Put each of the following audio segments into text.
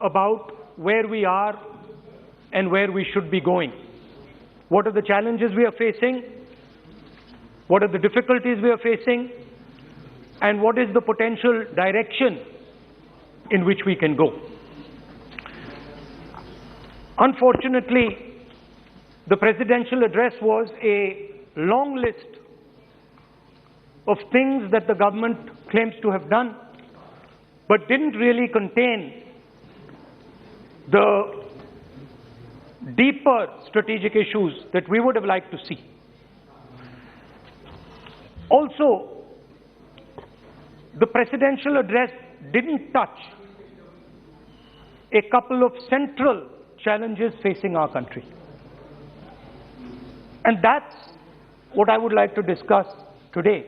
about where we are and where we should be going. What are the challenges we are facing? What are the difficulties we are facing? And what is the potential direction in which we can go? Unfortunately, the presidential address was a long list of things that the government claims to have done, but didn't really contain the deeper strategic issues that we would have liked to see. Also, the presidential address didn't touch a couple of central challenges facing our country. And that's what I would like to discuss today.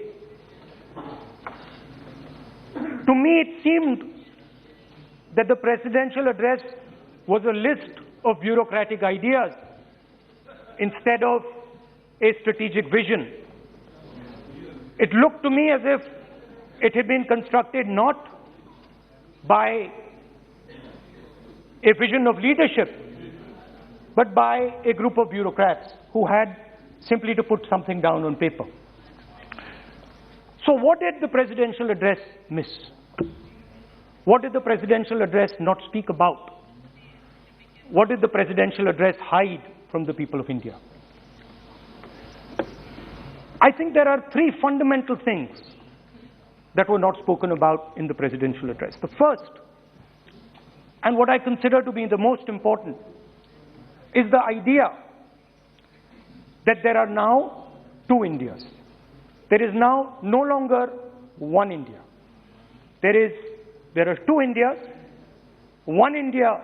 To me, it seemed that the presidential address was a list of bureaucratic ideas instead of a strategic vision. It looked to me as if it had been constructed not by a vision of leadership, but by a group of bureaucrats who had simply to put something down on paper. So what did the presidential address miss? What did the presidential address not speak about? What did the presidential address hide from the people of India? I think there are three fundamental things that were not spoken about in the presidential address. The first, and what I consider to be the most important, is the idea that there are now two Indias. There is now no longer one India. There are two Indias. One India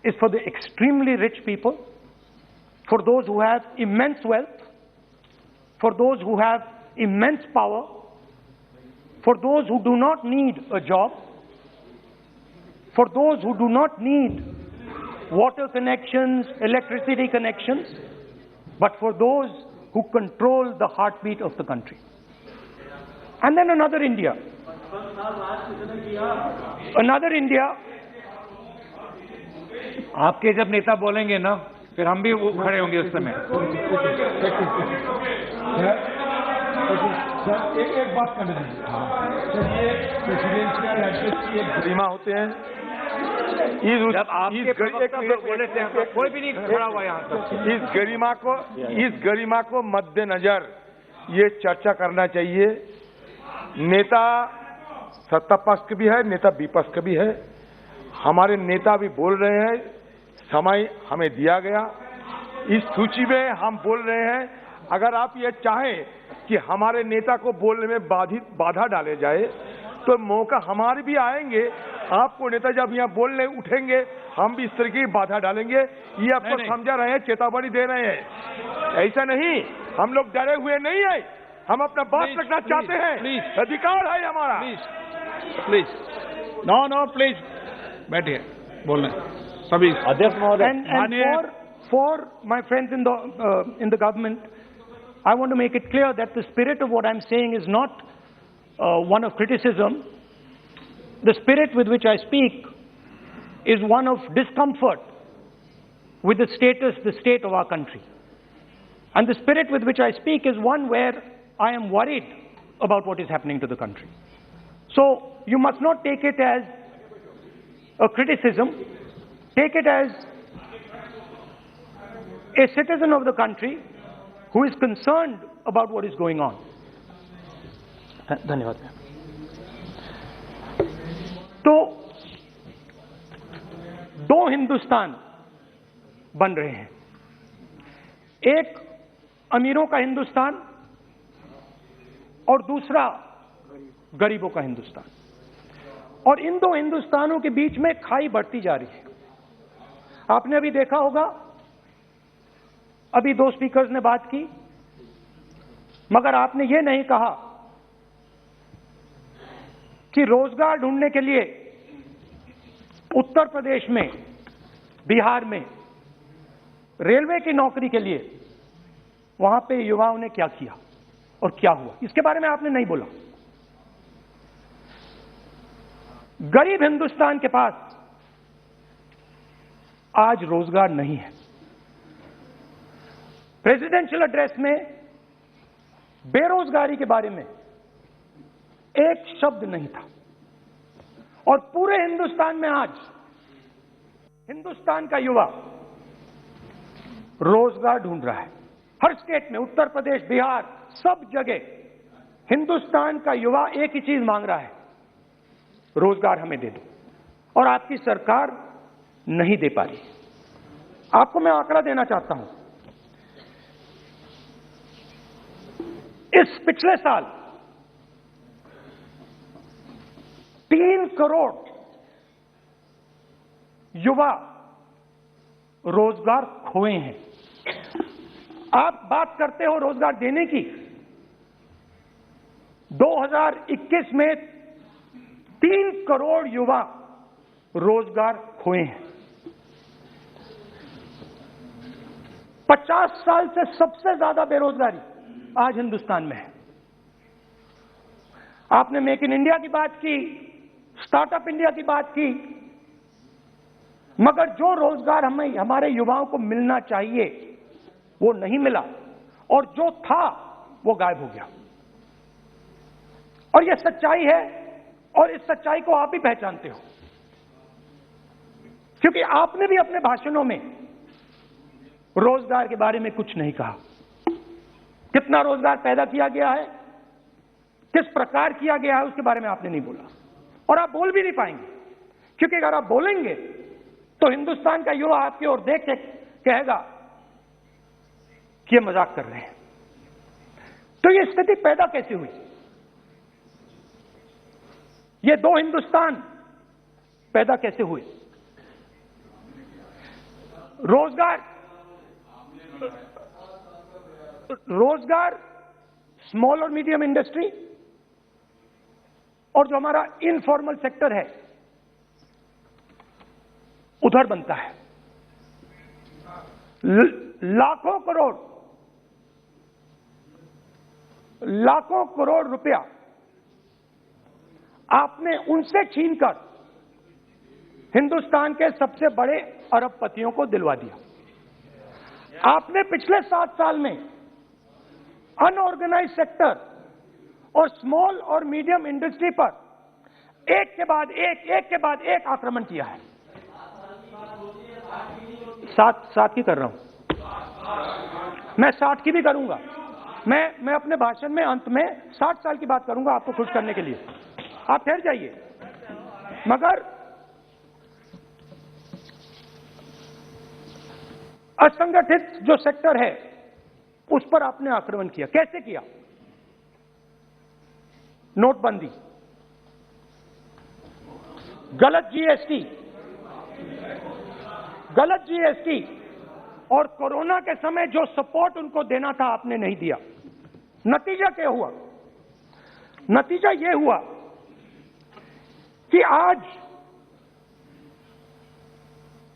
is for the extremely rich people, for those who have immense wealth, for those who have immense power, for those who do not need a job, for those who do not need water connections, electricity connections, but for those who control the heartbeat of the country. And then another India. Another India. आपके जब नेता बोलेंगे ना, फिर हम भी खड़े होंगे उस समय। सर एक बात कर लीजिए। सर ये प्रेसिडेंशियल एड्रेस की एक गरिमा होते हैं। जब आपके बोले थे कोई भी नहीं खड़ा हुआ यहाँ तक। इस गरिमा को मद्देनजर ये चर्चा करना चाहिए। नेता सत्ता पक्ष भी है, नेता विपक्ष का भी है। हमारे नेता भी बोल रहे हैं, समय हमें दिया गया, इस सूची में हम बोल रहे हैं। अगर आप ये चाहें कि हमारे नेता को बोलने में बाधा डाले जाए, तो मौका हमारे भी आएंगे। आपको नेता जब यहाँ बोलने उठेंगे, हम भी इस तरह की बाधा डालेंगे। ये आपको समझा रहे हैं, चेतावनी दे रहे हैं। ऐसा नहीं, हम लोग डरे हुए नहीं है, हम अपना बात रखना चाहते हैं, अधिकार है हमारा। प्लीज नो प्लीज बैठिए, बोलने सभी अध्यक्ष महोदय। And for my friends in the government, I want to make it clear that the spirit of what I'm saying is not one of criticism. The spirit with which I speak is one of discomfort with the state of our country. And the spirit with which I speak is one where I am worried about what is happening to the country. So you must not take it as a criticism. Take it as a citizen of the country who is concerned about what is going on. धन्यवाद। तो दो हिंदुस्तान बन रहे हैं, एक अमीरों का हिंदुस्तान और दूसरा गरीबों का हिंदुस्तान। और इन दो हिंदुस्तानों के बीच में खाई बढ़ती जा रही है। आपने अभी देखा होगा, अभी दो स्पीकर्स ने बात की, मगर आपने ये नहीं कहा कि रोजगार ढूंढने के लिए उत्तर प्रदेश में, बिहार में रेलवे की नौकरी के लिए वहां पे युवाओं ने क्या किया और क्या हुआ, इसके बारे में आपने नहीं बोला। गरीब हिंदुस्तान के पास आज रोजगार नहीं है। प्रेसिडेंशियल एड्रेस में बेरोजगारी के बारे में एक शब्द नहीं था, और पूरे हिंदुस्तान में आज हिंदुस्तान का युवा रोजगार ढूंढ रहा है। हर स्टेट में, उत्तर प्रदेश, बिहार, सब जगह हिंदुस्तान का युवा एक ही चीज मांग रहा है, रोजगार हमें दे दो, और आपकी सरकार नहीं दे पा रही। आपको मैं आंकड़ा देना चाहता हूं। इस पिछले साल 3 करोड़ युवा रोजगार खोए हैं। आप बात करते हो रोजगार देने की, 2021 में 3 करोड़ युवा रोजगार खोए हैं। 50 साल से सबसे ज्यादा बेरोजगारी आज हिंदुस्तान में है। आपने मेक इन इंडिया की बात की, स्टार्टअप इंडिया की बात की, मगर जो रोजगार हमें, हमारे युवाओं को मिलना चाहिए वो नहीं मिला, और जो था वो गायब हो गया। और यह सच्चाई है, और इस सच्चाई को आप भी पहचानते हो, क्योंकि आपने भी अपने भाषणों में रोजगार के बारे में कुछ नहीं कहा। कितना रोजगार पैदा किया गया है, किस प्रकार किया गया है, उसके बारे में आपने नहीं बोला, और आप बोल भी नहीं पाएंगे, क्योंकि अगर आप बोलेंगे तो हिंदुस्तान का युवा आपकी ओर देख के कहेगा कि ये मजाक कर रहे हैं। तो ये स्थिति पैदा कैसे हुई? ये दो हिंदुस्तान पैदा कैसे हुए? रोजगार स्मॉल और मीडियम इंडस्ट्री और जो हमारा इनफॉर्मल सेक्टर है उधर बनता है। लाखों करोड़ रुपया आपने उनसे छीनकर हिंदुस्तान के सबसे बड़े अरबपतियों को दिलवा दिया। आपने पिछले 7 साल में अनऑर्गेनाइज सेक्टर और स्मॉल और मीडियम इंडस्ट्री पर एक के बाद एक आक्रमण किया है। 7 की कर रहा हूं, मैं 60 की भी करूंगा। मैं अपने भाषण में अंत में 60 साल की बात करूंगा आपको खुश करने के लिए। आप ठहर जाइए। मगर असंगठित जो सेक्टर है उस पर आपने आक्रमण किया। कैसे किया? नोटबंदी, गलत जीएसटी और कोरोना के समय जो सपोर्ट उनको देना था आपने नहीं दिया। नतीजा क्या हुआ? नतीजा यह हुआ कि आज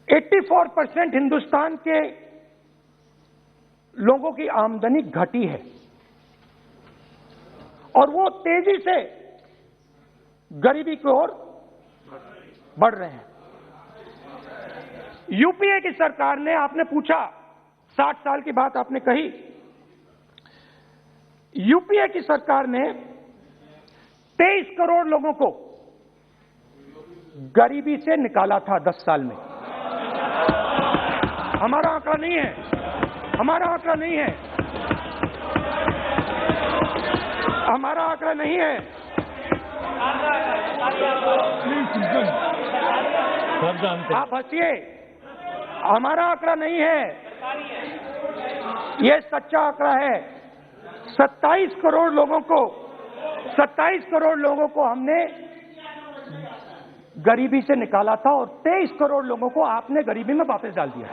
84% हिंदुस्तान के लोगों की आमदनी घटी है, और वो तेजी से गरीबी की ओर बढ़ रहे हैं। यूपीए की सरकार ने, आपने पूछा 60 साल की बात आपने कही, यूपीए की सरकार ने 23 करोड़ लोगों को गरीबी से निकाला था 10 साल में। हमारा आंकड़ा नहीं है, हमारा आंकड़ा नहीं है, हमारा आंकड़ा नहीं है। आप हंसिए, हमारा आंकड़ा नहीं है, यह सच्चा आंकड़ा है। 27 करोड़ लोगों को हमने गरीबी से निकाला था, और 23 करोड़ लोगों को आपने गरीबी में वापस डाल दिया।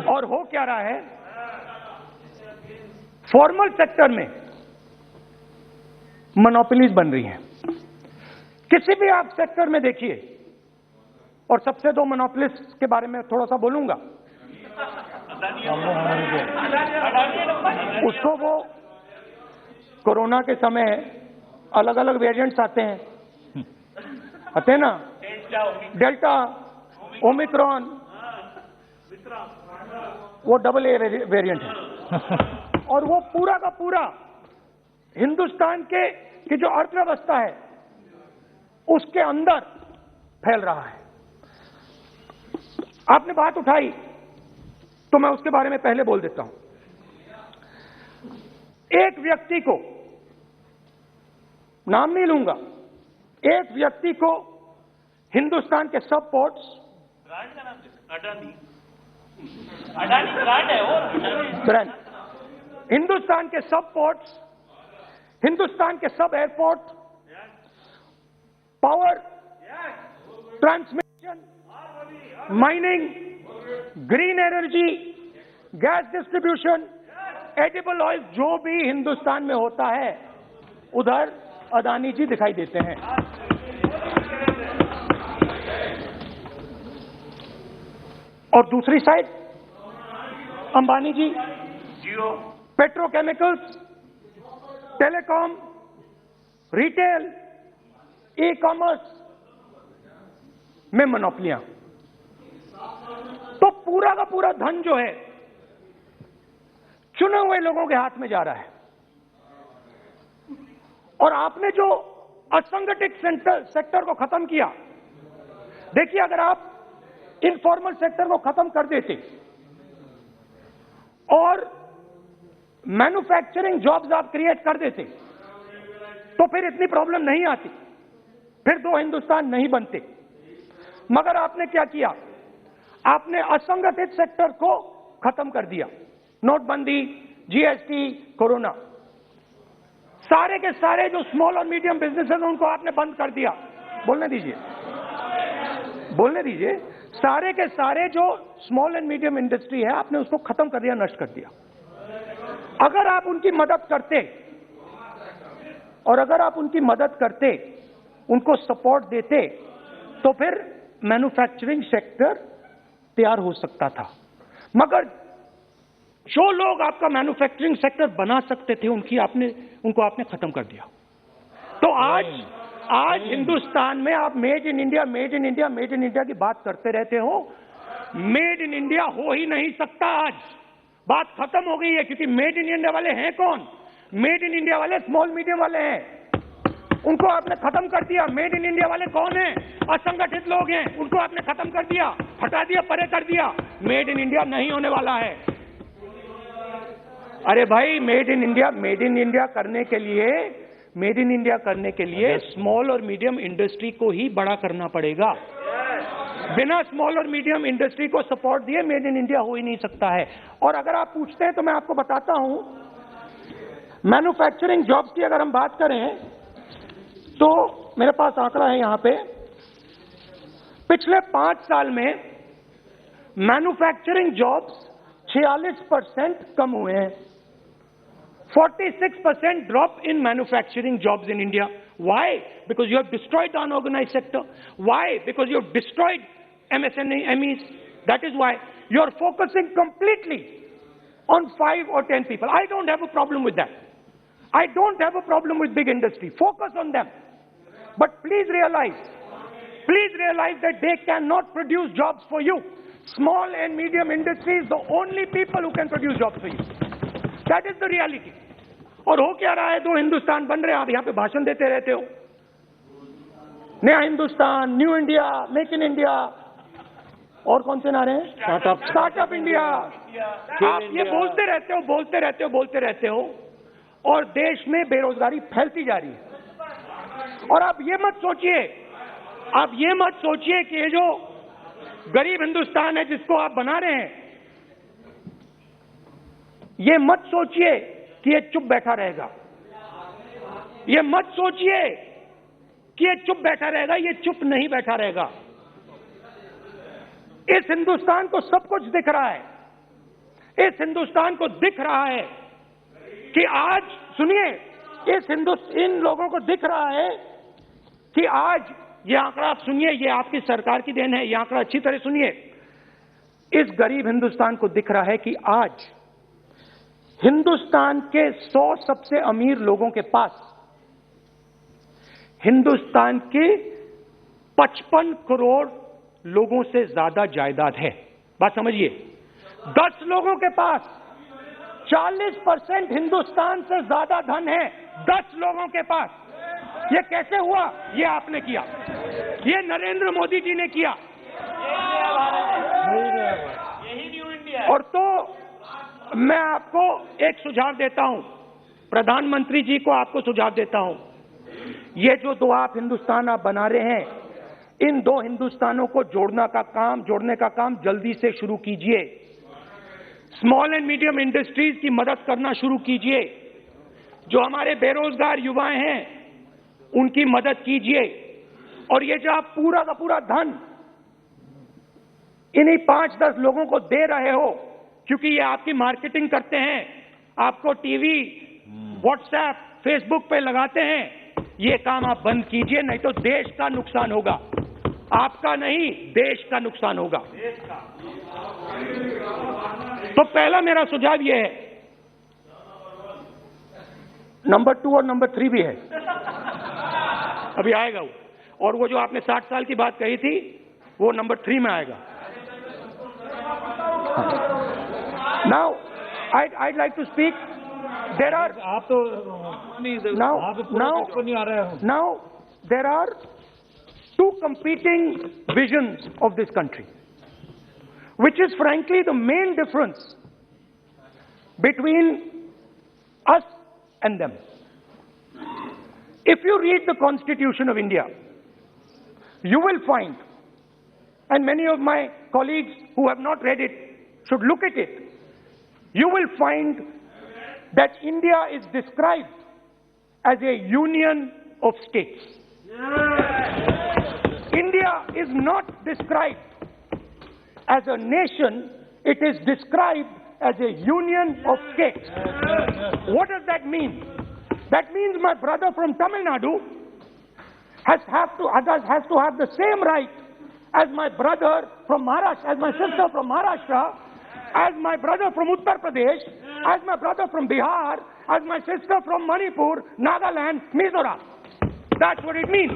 और हो क्या रहा है? फॉर्मल सेक्टर में मोनोपोलीज बन रही हैं। किसी भी आप सेक्टर में देखिए, और सबसे 2 मोनोपोलिस्ट के बारे में थोड़ा सा बोलूंगा। उसको वो कोरोना के समय अलग अलग वेरिएंट्स आते हैं ना, डेल्टा, ओमिक्रॉन, वो AA वेरिएंट है। और वो पूरा का पूरा हिंदुस्तान की जो अर्थव्यवस्था है उसके अंदर फैल रहा है। आपने बात उठाई तो मैं उसके बारे में पहले बोल देता हूं। एक व्यक्ति को, नाम नहीं लूंगा, एक व्यक्ति को हिंदुस्तान के सब पोर्ट्स, ब्रांड, हिंदुस्तान के सब पोर्ट्स, हिंदुस्तान के सब airport, power, transmission, mining, green energy, gas distribution, edible oil, जो भी हिंदुस्तान में होता है उधर अदानी जी दिखाई देते हैं। और दूसरी side Ambani ji petrochemicals, telecom, retail, e commerce में मोनोपोलियां। तो पूरा का पूरा धन जो है चुने हुए लोगों के हाथ में जा रहा है। और आपने जो असंगठित सेक्टर को खत्म किया, देखिए अगर आप इनफॉर्मल सेक्टर को खत्म कर देते और मैन्युफैक्चरिंग जॉब्स आप क्रिएट कर देते तो फिर इतनी प्रॉब्लम नहीं आती, फिर दो हिंदुस्तान नहीं बनते। मगर आपने क्या किया? आपने असंगठित सेक्टर को खत्म कर दिया। नोटबंदी, जीएसटी, कोरोना, सारे के सारे जो स्मॉल और मीडियम बिजनेसेस उनको आपने बंद कर दिया। बोलने दीजिए, बोलने दीजिए। सारे के सारे जो स्मॉल एंड मीडियम इंडस्ट्री है आपने उसको खत्म कर दिया, नष्ट कर दिया। अगर आप उनकी मदद करते और अगर आप उनकी मदद करते, उनको सपोर्ट देते, तो फिर मैन्युफैक्चरिंग सेक्टर तैयार हो सकता था। मगर जो लोग आपका मैन्युफैक्चरिंग सेक्टर बना सकते थे उनको आपने खत्म कर दिया। तो आज हिंदुस्तान में आप made in India, made in India, made in India की बात करते रहते हो। मेड इन इंडिया हो ही नहीं सकता। आज बात खत्म हो गई है, क्योंकि मेड इन इंडिया वाले हैं कौन? मेड इन इंडिया वाले स्मॉल मीडियम वाले हैं, उनको आपने खत्म कर दिया। मेड इन इंडिया वाले कौन हैं? असंगठित लोग हैं, उनको आपने खत्म कर दिया, हटा दिया, परे कर दिया। मेड इन इंडिया नहीं होने वाला है। अरे भाई, मेड इन इंडिया करने के लिए स्मॉल और मीडियम इंडस्ट्री को ही बड़ा करना पड़ेगा। बिना स्मॉल और मीडियम इंडस्ट्री को सपोर्ट दिए मेड इन इंडिया हो ही नहीं सकता है। और अगर आप पूछते हैं तो मैं आपको बताता हूं, मैन्युफैक्चरिंग जॉब्स की अगर हम बात करें तो मेरे पास आंकड़ा है यहां पे। पिछले 5 साल में मैन्युफैक्चरिंग जॉब्स 46% कम हुए हैं। 46% drop in manufacturing jobs in India. Why? Because you have destroyed the unorganized sector. Why? Because you have destroyed MSMEs. That is why you are focusing completely on 5 or 10 people. I don't have a problem with that. I don't have a problem with big industry. Focus on them. But please realize that they cannot produce jobs for you. Small and medium industry is the only people who can produce jobs for you. That is the reality. और हो क्या रहा है? 2 हिंदुस्तान बन रहे हैं। आप यहां पे भाषण देते रहते हो, नया Hindustan, new India, make in India, और कौन से नारे हैं? Startup India. आप ये बोलते रहते हो और देश में बेरोजगारी फैलती जा रही है। और आप ये मत सोचिए कि ये जो गरीब हिंदुस्तान है जिसको आप बना रहे हैं, ये मत सोचिए कि ये चुप बैठा रहेगा। ये मत सोचिए कि ये चुप बैठा रहेगा। ये चुप नहीं बैठा रहेगा। इस हिंदुस्तान को सब कुछ दिख रहा है। इस हिंदुस्तान को दिख रहा है कि आज, सुनिए, इन लोगों को दिख रहा है कि आज ये आंकड़ा आप सुनिए, ये आपकी सरकार की देन है। ये आंकड़ा अच्छी तरह सुनिए। इस गरीब हिंदुस्तान को दिख रहा है कि आज हिंदुस्तान के 100 सबसे अमीर लोगों के पास हिंदुस्तान के 55 करोड़ लोगों से ज्यादा जायदाद है। बात समझिए, 10 लोगों के पास 40% हिंदुस्तान से ज्यादा धन है। 10 लोगों के पास। ये कैसे हुआ? ये आपने किया, ये नरेंद्र मोदी जी ने किया। यही न्यू इंडिया। और तो मैं आपको एक सुझाव देता हूं, प्रधानमंत्री जी को आपको सुझाव देता हूं, ये जो दो आप हिंदुस्तान आप बना रहे हैं, इन दो हिंदुस्तानों को जोड़ने का काम जल्दी से शुरू कीजिए। स्मॉल एंड मीडियम इंडस्ट्रीज की मदद करना शुरू कीजिए। जो हमारे बेरोजगार युवाएं हैं उनकी मदद कीजिए। और ये जो आप पूरा का पूरा धन इन्हीं 5-10 लोगों को दे रहे हो, क्योंकि ये आपकी मार्केटिंग करते हैं, आपको टीवी, व्हाट्सएप, फेसबुक पे लगाते हैं, ये काम आप बंद कीजिए, नहीं तो देश का नुकसान होगा। आपका नहीं, देश का नुकसान होगा। तो पहला मेरा सुझाव ये है, नंबर 2 और नंबर 3 भी है, अभी आएगा वो। और वो जो आपने 60 साल की बात कही थी, वो नंबर 3 में आएगा। Now, I'd like to speak. There are आप तो now there are 2 competing visions of this country, which is frankly the main difference between us and them. If you read the Constitution of India, you will find, and many of my colleagues who have not read it should look at it, you will find that India is described as a union of states. India is not described as a nation, it is described as a union of states. What does that mean? That means my brother from Tamil Nadu has to have the same right as my brother from Maharashtra, as my sister from Maharashtra, as my brother from Uttar Pradesh, as my brother from Bihar, as my sister from Manipur, Nagaland, Mizoram. That's what it means.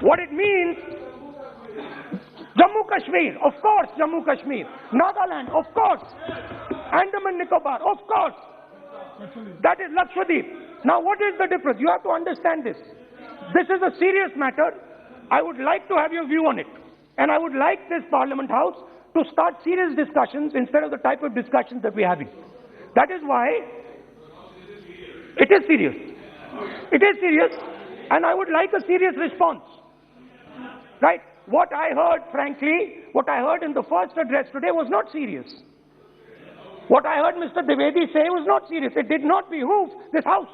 What it means, Jammu Kashmir, of course, Jammu Kashmir, Nagaland, of course, Andaman Nicobar, of course. That is Lakshadweep. Now what is the difference? You have to understand this. This is a serious matter. I would like to have your view on it. And I would like this Parliament House to start serious discussions instead of the type of discussions that we're having. That is why it is serious. It is serious, and I would like a serious response. Right? What I heard, frankly, what I heard in the first address today was not serious. What I heard Mr. Dwivedi say was not serious. It did not behoove this House.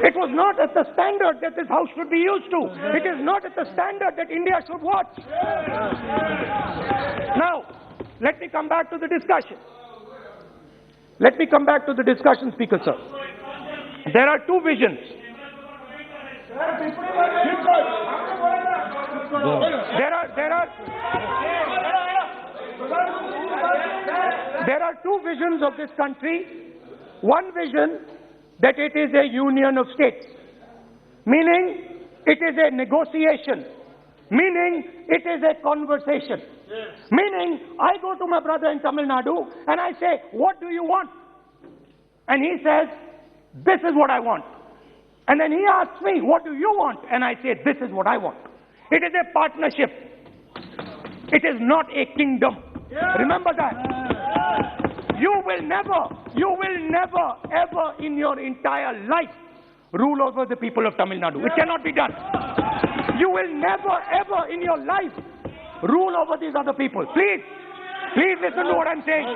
It was not at the standard that this House should be used to. It is not at the standard that India should watch. Now, let me come back to the discussion. Let me come back to the discussion, Speaker Sir. There are 2 visions. There are 2 visions of this country. One vision that it is a union of states, meaning it is a negotiation, meaning it is a conversation, meaning I go to my brother in Tamil Nadu and I say, what do you want? And he says, this is what I want. And then he asks me, what do you want? And I say, this is what I want. It is a partnership. It is not a kingdom. Remember that. You will never, ever in your entire life rule over the people of Tamil Nadu. It cannot be done. You will never, ever in your life rule over these other people. Please listen to what I'm saying.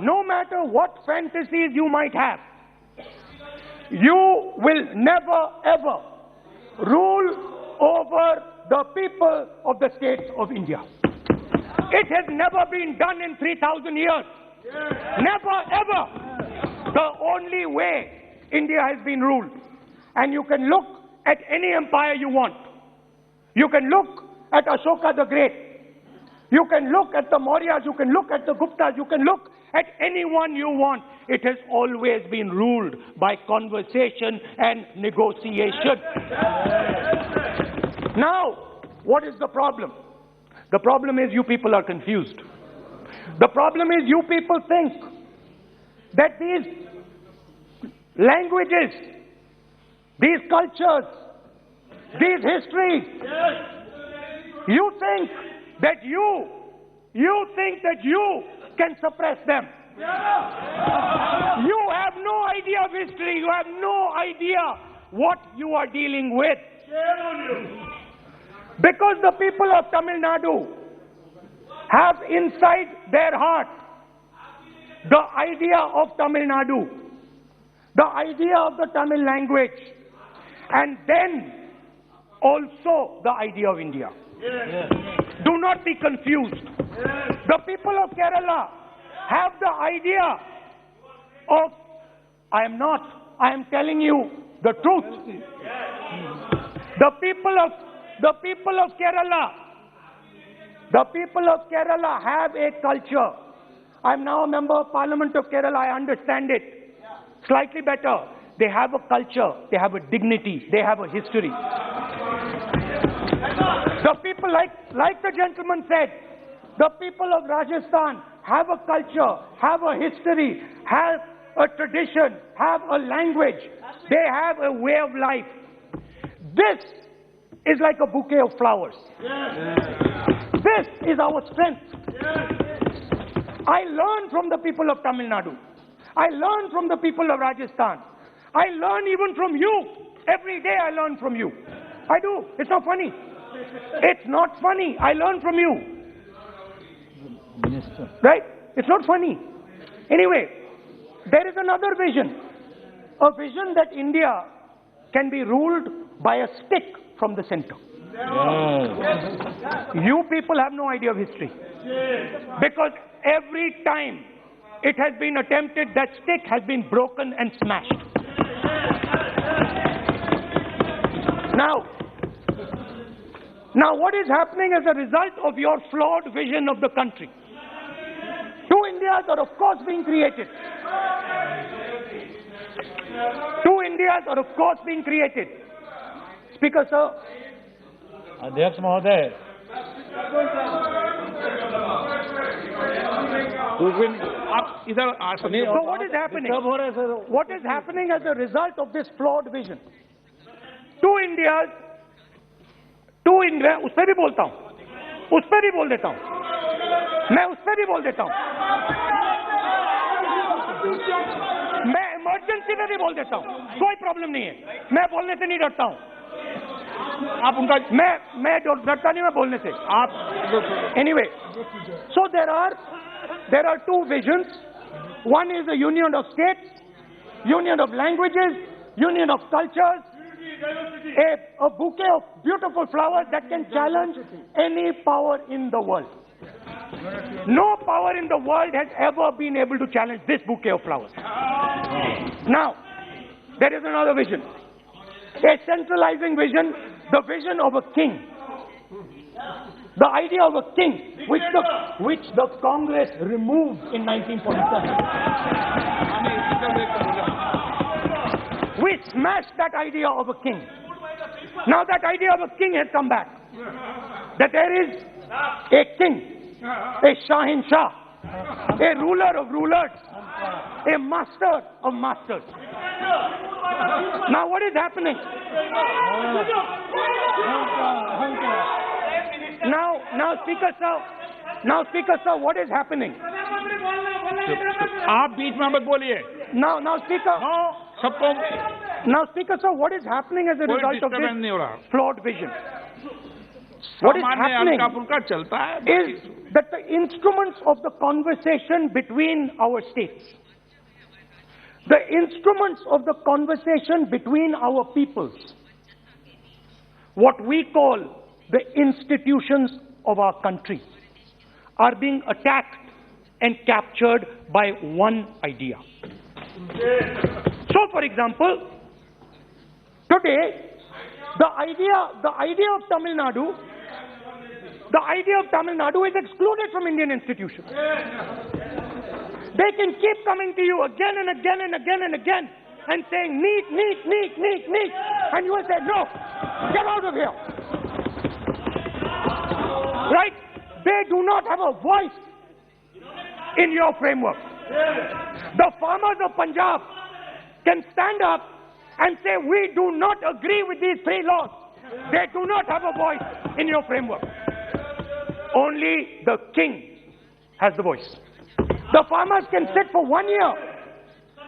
No matter what fantasies you might have, You will never ever rule over the people of the states of India. It has never been done in 3,000 years. Never ever. The only way India has been ruled. And you can look at any empire you want. You can look at Ashoka the Great. You can look at the Mauryas, you can look at the Guptas, you can look at anyone you want. It has always been ruled by conversation and negotiation. Now, what is the problem? The problem is you people are confused. The problem is you people think that these languages, these cultures, these histories, you think that you can suppress them. You have no idea of history. You have no idea what you are dealing with. Because the people of Tamil Nadu have inside their heart the idea of Tamil Nadu, the idea of the Tamil language, and then also the idea of India. Do not be confused. The people of Kerala have the idea of, I am telling you the truth. The people of Kerala have a culture. I am now a member of Parliament of Kerala. I understand it slightly better. They have a culture, they have a dignity, they have a history. The people, like the gentleman said, the people of Rajasthan have a culture, have a history, have a tradition, have a language. They have a way of life. This is like a bouquet of flowers. This is our strength. I learn from the people of Tamil Nadu. I learn from the people of Rajasthan. I learn even from you. Every day I learn from you. I do. It's not funny. It's not funny. I learn from you. Right? It's not funny. Anyway, there is another vision. A vision that India can be ruled by a stick from the center. You people have no idea of history. Because every time it has been attempted, that stick has been broken and smashed. Now what is happening as a result of your flawed vision of the country? Two Indias are of course being created. Two Indias are of course being created. Speaker sir. Adhyaksh Mahoday. So what is happening? What is happening as a result of this flawed vision? Two Indias, उस पर भी बोलता हूँ, उस पर भी बोल देता हूँ, मैं उस पर भी बोल देता हूँ, मैं इमरजेंसी में भी बोल देता हूँ, कोई प्रॉब्लम नहीं है, मैं बोलने से नहीं डरता हूँ, आप उनका मैं डरता नहीं मैं बोलने से, आप anyway, so there are two visions. One is a union of states, union of languages, union of cultures, a bouquet of beautiful flowers that can challenge any power in the world. No power in the world has ever been able to challenge this bouquet of flowers. Now, there is another vision. A centralizing vision, the vision of a king. The idea of a king, which the Congress removed in 1947. We smashed that idea of a king. Now that idea of a king has come back. That there is a king, a Shahin Shah, a ruler of rulers, a master of masters. Now what is happening? Now Speaker sir, what is happening? आप बीच में मत बोलिए. Now Speaker. सबको. Now Speaker sir, what is happening as a result of this flawed vision? What is happening is that the instruments of the conversation between our states, the instruments of the conversation between our peoples, what we call the institutions of our country, are being attacked and captured by one idea. So, for example, today, the idea of Tamil Nadu is excluded from Indian institutions. They can keep coming to you again and again and again and again and saying, NEET, and you will say, no, get out of here. Right? They do not have a voice in your framework. The farmers of Punjab can stand up and say, we do not agree with these 3 laws. They do not have a voice in your framework. Only the king has the voice. The farmers can sit for 1 year.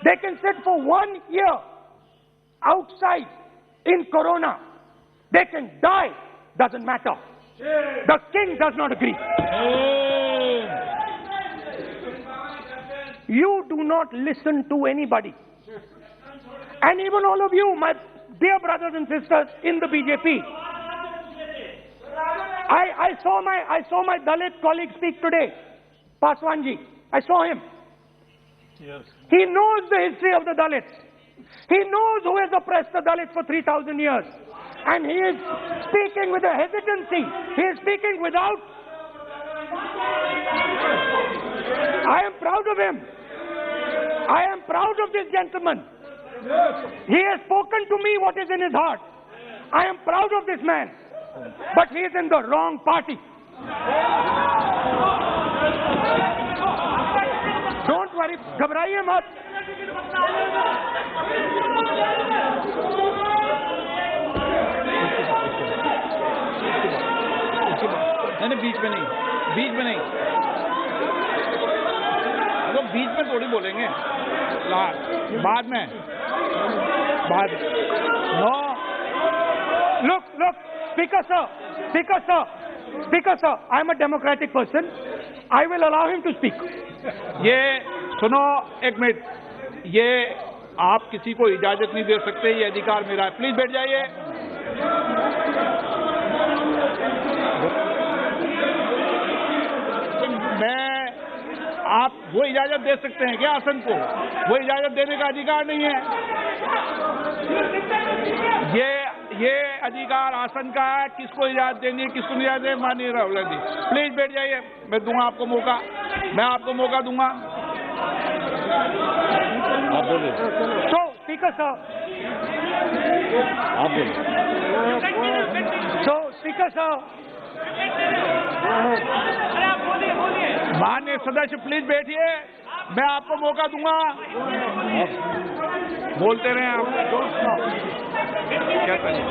They can sit for 1 year outside in Corona. They can die. Doesn't matter. The king does not agree. You do not listen to anybody. And even all of you, my dear brothers and sisters in the BJP, I saw my Dalit colleague speak today, Paswanji. I saw him. Yes. He knows the history of the Dalits. He knows who has oppressed the Dalits for 3,000 years. And he is speaking with a hesitancy. He is speaking without... I am proud of him. I am proud of this gentleman. He has spoken to me what is in his heart. I am proud of this man. But he is in the wrong party. Don't worry, घबराइए मत. नहीं, बीच में नहीं. वो बीच में थोड़ी बोलेंगे. बाद में. No. Look, Speaker sir, I am a democratic person. I will allow him to speak. ये सुनो एक मिनट. ये आप किसी को इजाजत नहीं दे सकते. ये अधिकार मेरा है. प्लीज बैठ जाइए. आप वो इजाजत दे सकते हैं क्या आसन को? वो इजाजत देने का अधिकार नहीं है. ये अधिकार आसन का है. किसको इजाजत देनी है, किसको नहीं इजाजत देनी. माननीय राहुल गांधी, प्लीज बैठ जाइए. मैं दूंगा आपको मौका. मैं आपको मौका दूंगा. आप बोलिए. So, Speaker sir. आप बोलिए. So, Speaker sir. माननीय सदस्य प्लीज बैठिए. मैं आपको मौका दूंगा. बोलते रहे आप. क्या करें?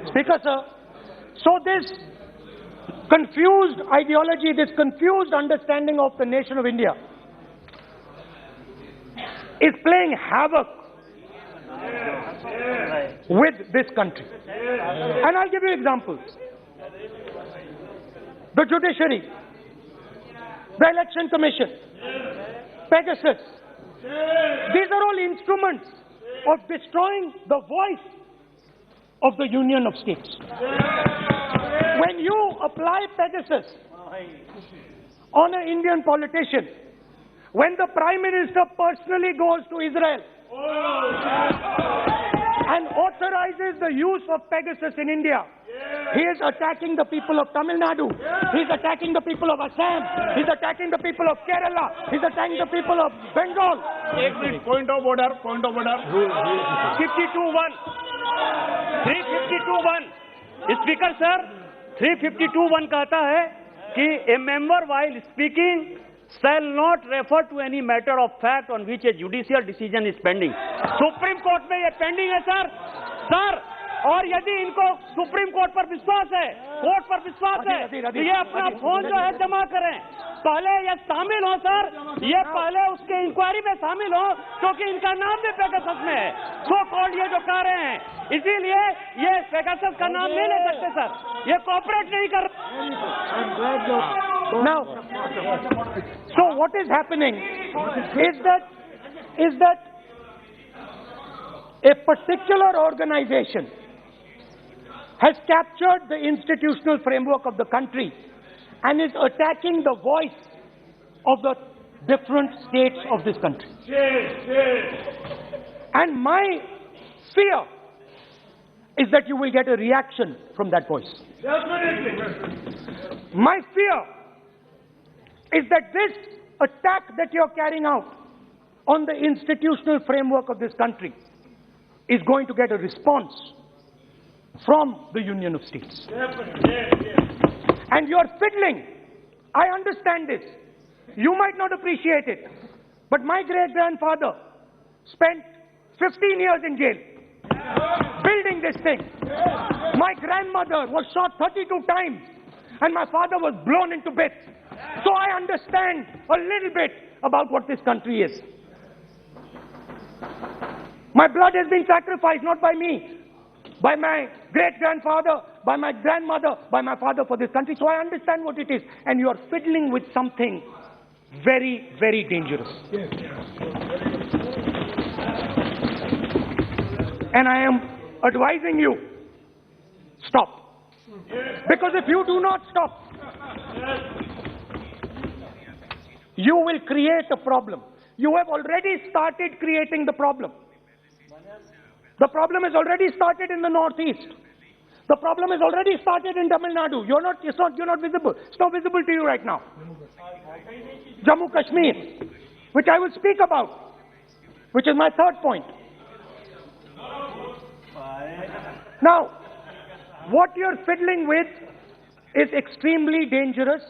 Speaker sir, so this confused ideology, this confused understanding of the nation of India is playing havoc with this country. And I'll give you examples. The judiciary, the election commission, Pegasus, these are all instruments of destroying the voice of the Union of States. When you apply Pegasus on an Indian politician, when the Prime Minister personally goes to Israel and authorizes the use of Pegasus in India, he is attacking the people of Tamil Nadu, he is attacking the people of Assam, he is attacking the people of Kerala, he is attacking the people of Bengal. Point of order. 352(1). Speaker sir, 352(1) कहता है कि a member while speaking shall not refer to any matter of fact on which a judicial decision is pending. Supreme court में ये pending है sir. और यदि इनको supreme court पर विश्वास है, कोर्ट पर विश्वास है, तो ये अपना फोन जो है जमा करें. पहले ये शामिल हो सर, ये पहले उसके इंक्वायरी में शामिल हो, क्योंकि इनका नाम भी पेगासस में है. सो कॉल्ड ये जो कह रहे हैं, इसीलिए ये पेगासस का नाम नहीं ले सकते सर. ये कोऑपरेट नहीं कर. Now, so what is happening is that a particular organization has captured the institutional framework of the country and is attacking the voice of the different states of this country. And my fear is that you will get a reaction from that voice. My fear is that this attack that you're carrying out on the institutional framework of this country is going to get a response from the Union of States. And you're fiddling. I understand this. You might not appreciate it, but my great-grandfather spent 15 years in jail building this thing. My grandmother was shot 32 times and my father was blown into bits. So I understand a little bit about what this country is. My blood has been sacrificed, not by me, by my great-grandfather, by my grandmother, by my father for this country. So I understand what it is. And you are fiddling with something very, very dangerous. And I am advising you, stop. Because if you do not stop, you will create a problem. You have already started creating the problem. The problem has already started in the northeast. The problem has already started in Tamil Nadu. You're not visible. It's not visible to you right now. Jammu Kashmir, which I will speak about, which is my third point. Now, what you're fiddling with is extremely dangerous,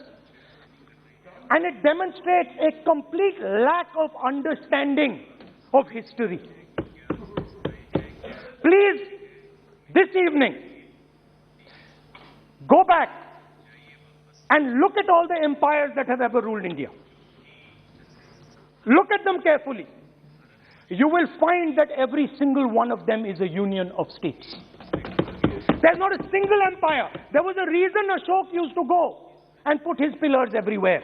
and it demonstrates a complete lack of understanding of history. Please, this evening, go back and look at all the empires that have ever ruled India. Look at them carefully. You will find that every single one of them is a union of states. There's not a single empire. There was a reason Ashok used to go and put his pillars everywhere.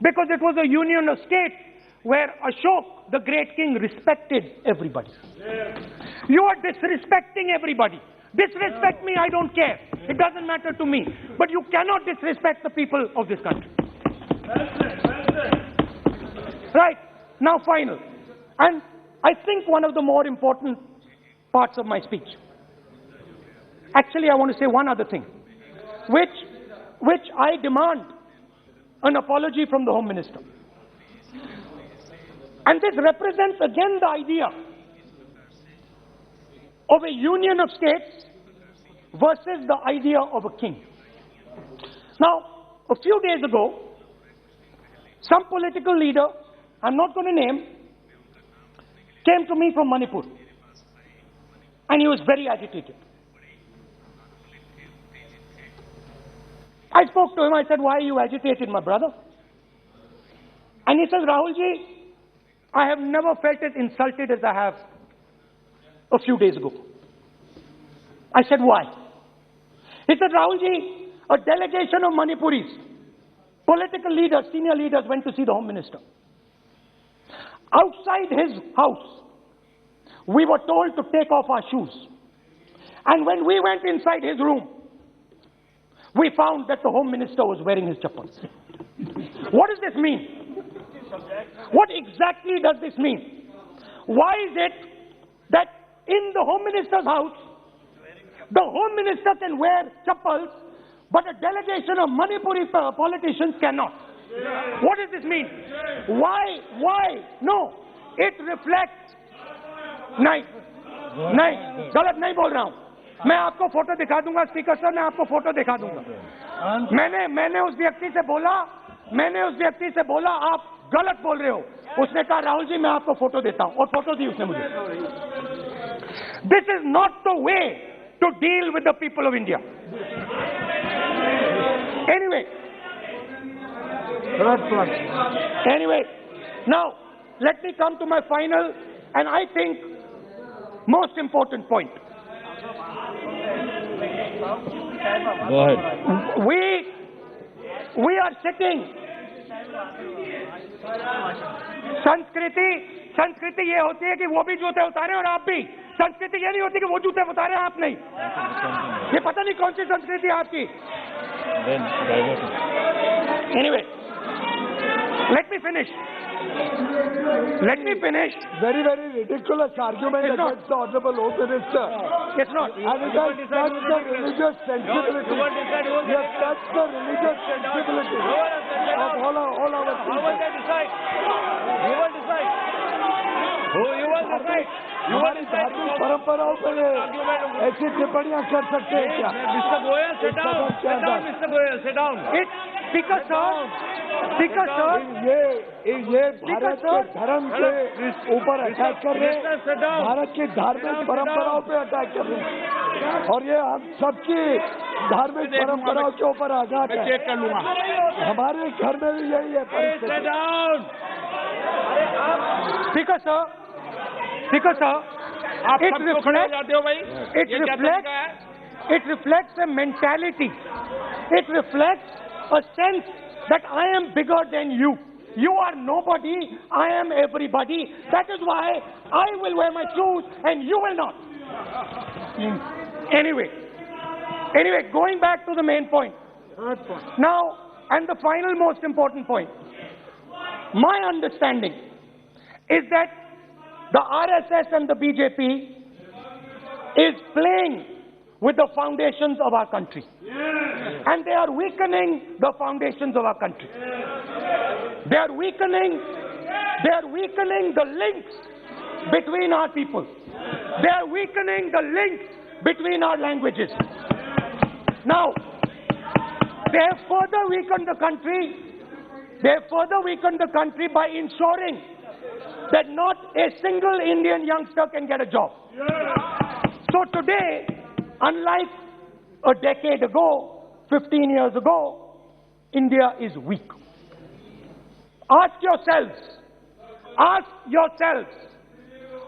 Because it was a union of states where Ashok, the great king, respected everybody. You are disrespecting everybody. Disrespect me, I don't care. It doesn't matter to me. But you cannot disrespect the people of this country. Right. Now final. And I think one of the more important parts of my speech. Actually, I want to say one other thing, which I demand an apology from the Home Minister. And this represents again the idea of a union of states versus the idea of a king. Now, a few days ago, some political leader, I'm not going to name, came to me from Manipur. And he was very agitated. I spoke to him, I said, why are you agitated, my brother? And he says, Rahulji, I have never felt as insulted as I have a few days ago. I said, why? He said, Rahulji, a delegation of Manipuris, political leaders, senior leaders went to see the Home Minister. Outside his house, we were told to take off our shoes. And when we went inside his room, we found that the Home Minister was wearing his chappals. What does this mean? What exactly does this mean? Why is it that in the Home Minister's house, the Home Minister can wear chappals, but a delegation of Manipuri politicians cannot? What does this mean? Why? No. It reflects... नहीं, गलत नहीं बोल रहा हूं. मैं आपको photo दिखा दूंगा, स्पीकर सर, मैं आपको फोटो दिखा दूंगा. मैंने उस व्यक्ति से बोला आप गलत बोल रहे हो. उसने कहा राहुल जी मैं आपको फोटो देता हूं, और फोटो दी उसने मुझे. This is not the way to deal with the people of India. Anyway, now let me come to my final and I think most important point. Go ahead. we are sitting. संस्कृति ये होती है कि वो भी जूते उतारे और आप भी. संस्कृति ये नहीं होती कि वो जूते उतारे आप नहीं. ये पता नहीं कौन सी संस्कृति है आपकी. Anyway, let me finish. Very, very ridiculous argument against the Honorable Home Minister. It's not. And it has touched the religious sensibility. You have touched the religious sensibility of all our people. You will decide. हमारी धार्मिक परंपराओं पर ऐसी टिप्पणियां कर सकते हैं क्या? Mr. Goyal, sit down, Mr. Goyal, sit down. Speaker sir, ये भारत के धर्म के ऊपर अटैक कर रहे हैं, भारत की धार्मिक परंपराओं पे अटैक कर रहे हैं, और ये हम सबकी धार्मिक परंपराओं के ऊपर आघात है. चेक कर लूंगा. हमारे घर में भी यही है परिस्थिति. Speaker sir, आप सबको खड़े हो जाते हो भाई. it reflects a mentality. It reflects a sense that I am bigger than you. You are nobody, I am everybody. That is why I will wear my shoes and you will not. Anyway, going back to the main point. Now, and the final most important point. My understanding is that the RSS and the BJP is playing with the foundations of our country. And they are weakening the foundations of our country. They are weakening the links between our people. They are weakening the links between our languages. Now, they have further weakened the country. They have further weakened the country by ensuring that not a single Indian youngster can get a job. So today, unlike a decade ago, 15 years ago, India is weak. Ask yourselves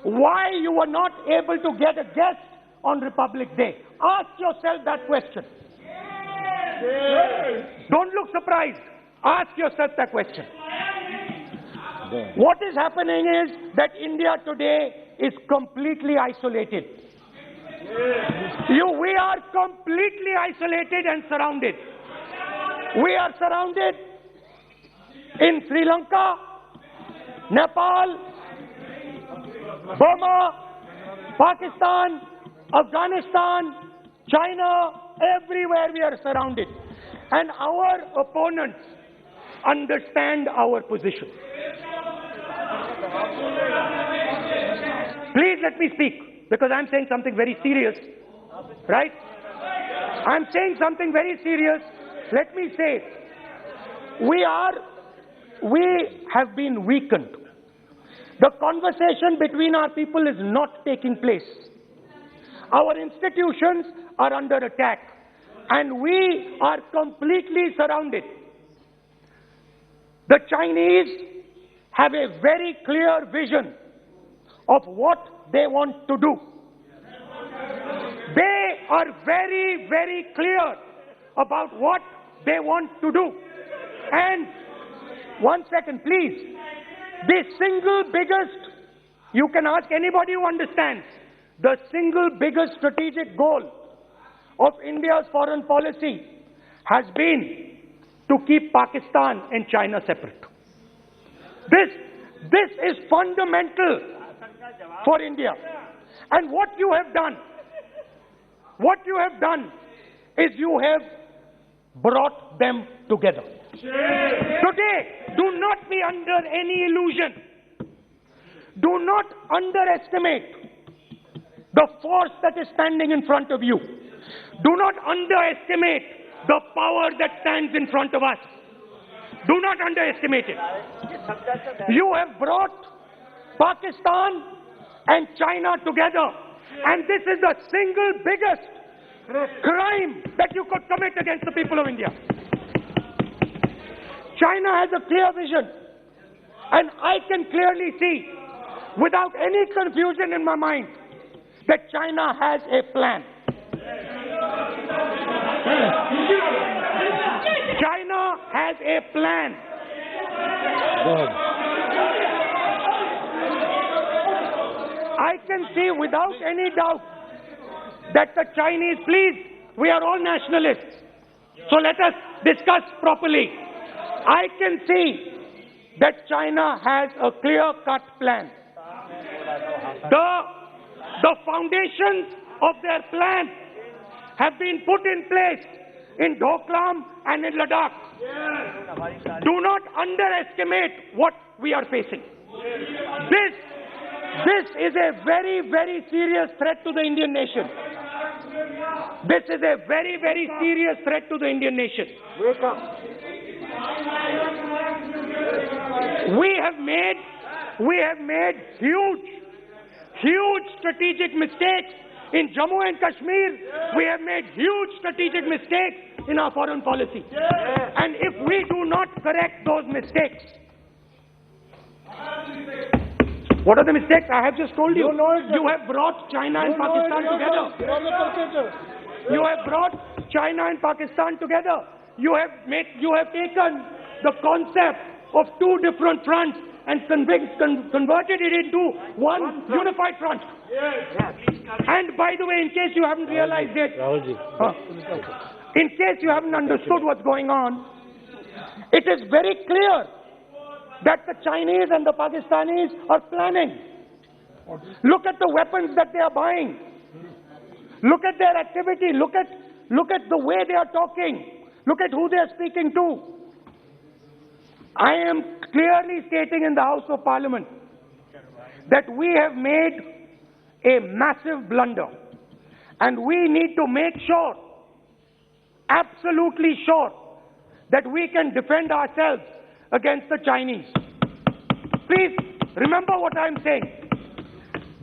why you were not able to get a guest on Republic Day. Ask yourself that question. Don't look surprised. Ask yourself that question. What is happening is that India today is completely isolated. We are completely isolated and surrounded. We are surrounded in Sri Lanka, Nepal, Burma, Pakistan, Afghanistan, China, everywhere we are surrounded. And our opponents understand our position. Please let me speak, because I'm saying something very serious, right? I'm saying something very serious. Let me say, we have been weakened. The conversation between our people is not taking place. Our institutions are under attack, and we are completely surrounded. The Chinese have a very clear vision of what they want to do. They are very, very clear about what they want to do. And one second, please. The single biggest, you can ask anybody who understands, the single biggest strategic goal of India's foreign policy has been to keep Pakistan and China separate. This is fundamental for India. And what you have done is you have brought them together. Today, do not be under any illusion. Do not underestimate the force that is standing in front of you. Do not underestimate the power that stands in front of us. Do not underestimate it. You have brought Pakistan and China together, and this is the single biggest crime that you could commit against the people of India. China has a clear vision, and I can clearly see, without any confusion in my mind, that China has a plan. China China has a plan. I can see without any doubt that the Chinese, please, we are all nationalists, so let us discuss properly. I can see that China has a clear-cut plan. The foundations of their plan have been put in place in Doklam and in Ladakh. Do not underestimate what we are facing. This is a very, very serious threat to the Indian nation. This is a very, very serious threat to the Indian nation. We have made huge strategic mistakes in Jammu and Kashmir. We have made huge strategic mistakes in our foreign policy. And if we do not correct those mistakes, what are the mistakes? I have just told you. You have brought China and Pakistan together. You have brought China and Pakistan together. You have taken the concept of two different fronts and converted it into one unified front. And by the way, in case you haven't realized it, in case you haven't understood what's going on, it is very clear that the Chinese and the Pakistanis are planning. Look at the weapons that they are buying. Look at their activity. Look at the way they are talking. Look at who they are speaking to. I am clearly stating in the House of Parliament that we have made a massive blunder, and we need to make sure, absolutely sure, that we can defend ourselves against the Chinese. Please remember what I'm saying,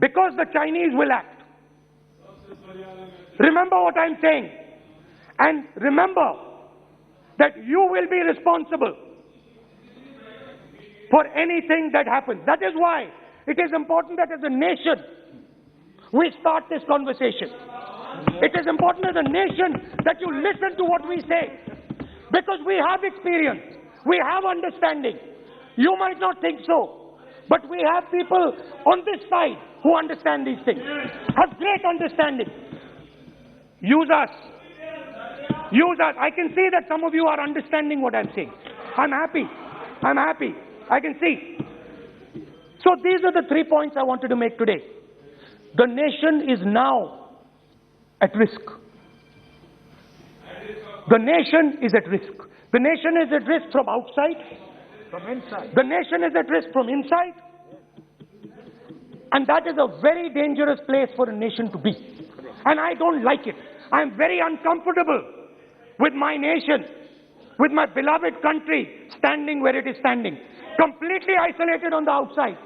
because the Chinese will act. Remember what I'm saying, and remember that you will be responsible for anything that happens. That is why it is important that as a nation we start this conversation. It is important as a nation that you listen to what we say, because we have experience, we have understanding. You might not think so, but we have people on this side who understand these things, have great understanding. Use us. Use us. I can see that some of you are understanding what I'm saying. I'm happy. I'm happy. I can see. So these are the 3 points I wanted to make today. The nation is now at risk. The nation is at risk. The nation is at risk from outside. From inside. The nation is at risk from inside. And that is a very dangerous place for a nation to be. And I don't like it. I'm very uncomfortable with my nation, with my beloved country standing where it is standing. Completely isolated on the outside,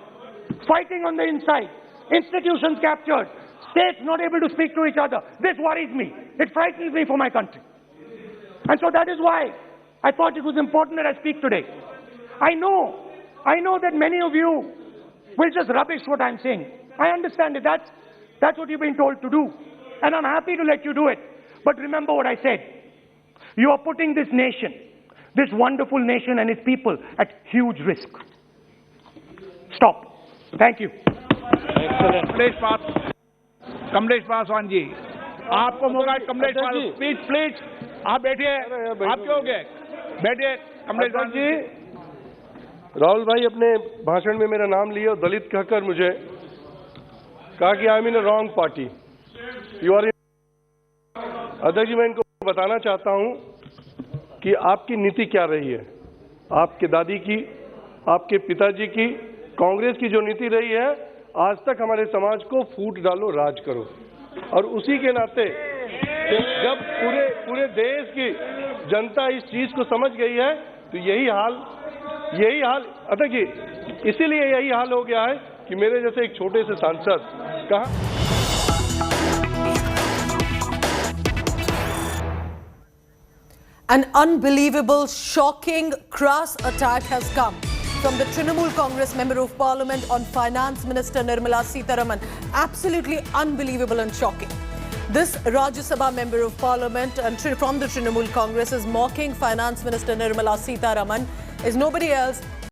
fighting on the inside, institutions captured, states not able to speak to each other. This worries me. It frightens me for my country. And so that is why I thought it was important that I speak today. I know that many of you will just rubbish what I'm saying. I understand it. That's what you've been told to do. And I'm happy to let you do it. But remember what I said. You are putting this nation, this wonderful nation and its people at huge risk. Stop. Thank you. Kamlesh Paswan ji, आपको मौका है। Kamlesh Paswan, please आप बैठिए। आप क्यों गए? बैठिए कमलेश पासवान जी। राहुल भाई अपने भाषण में मेरा नाम लिए और दलित कहकर मुझे कहा कि I am in a wrong party. You are. अध्यक्ष जी, मैं इनको बताना चाहता हूं कि आपकी नीति क्या रही है। आपके दादी की, आपके पिताजी की, कांग्रेस की जो नीति रही है, आज तक हमारे समाज को फूट डालो, राज करो। और उसी के नाते जब पूरे देश की जनता इस चीज को समझ गई है, तो यही हाल अध्यक्ष जी, इसीलिए यही हाल हो गया है कि मेरे जैसे एक छोटे से सांसद कहा। An unbelievable, shocking, crass attack has come from the Trinamool Congress Member of Parliament on Finance Minister Nirmala Sitharaman. Absolutely unbelievable and shocking. This Rajya Sabha member of parliament and from the Trinamool Congress is mocking Finance Minister Nirmala Sitharaman is nobody else